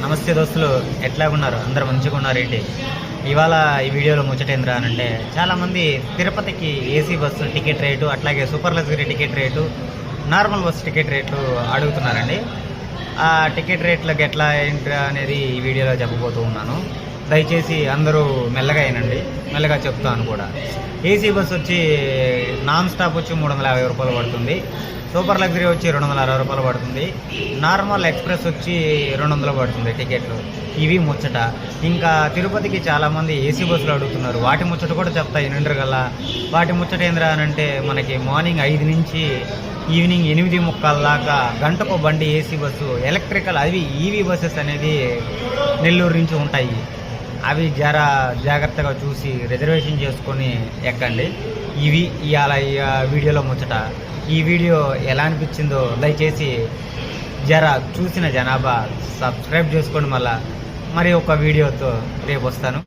నమస్తే దోస్తులు, ఎట్లా ఉన్నారు? అందరు మంచిగా ఉన్నారు ఏంటి? ఇవాళ ఈ వీడియోలో ముచ్చటేంద్రా అని అంటే, చాలామంది తిరుపతికి ఏసీ బస్సు టికెట్ రేటు, అట్లాగే super luxury ticket rate, normal bus ticket రేట్లు అడుగుతున్నారండి. ఆ టికెట్ రేట్లకు ఎట్లా ఏంటి అనేది ఈ వీడియోలో చెప్పబోతూ ఉన్నాను. దయచేసి అందరూ మెల్లగా అయినండి, మెల్లగా చెప్తాను కూడా. ఏసీ బస్సు వచ్చి నాన్ స్టాప్ వచ్చి 350 రూపాయలు పడుతుంది. సూపర్ లగ్జరీ వచ్చి 260 రూపాయలు పడుతుంది. నార్మల్ ఎక్స్ప్రెస్ వచ్చి 200 పడుతుంది టికెట్లు. ఇవి ముచ్చట. ఇంకా తిరుపతికి చాలామంది ఏసీ బస్సులు అడుగుతున్నారు. వాటి ముచ్చట కూడా చెప్తా వినండి గల్లా. వాటి ముచ్చట ఏంద్రా అని అంటే, మనకి మార్నింగ్ 5 నుంచి ఈవినింగ్ 8:30 దాకా గంటకు బండి ఏసీ బస్సు ఎలక్ట్రికల్, అవి ఈవీ బస్సెస్ అనేది నెల్లూరు నుంచి ఉంటాయి. అవి జాగ్రత్తగా చూసి రిజర్వేషన్ చేసుకొని ఎక్కండి. ఇవి ఇవాళ వీడియోలో ముచ్చట. ఈ వీడియో ఎలా అనిపించిందో దయచేసి చూసిన జనాభా సబ్స్క్రైబ్ చేసుకోండి. మళ్ళీ మరి ఒక వీడియోతో రేపు వస్తాను.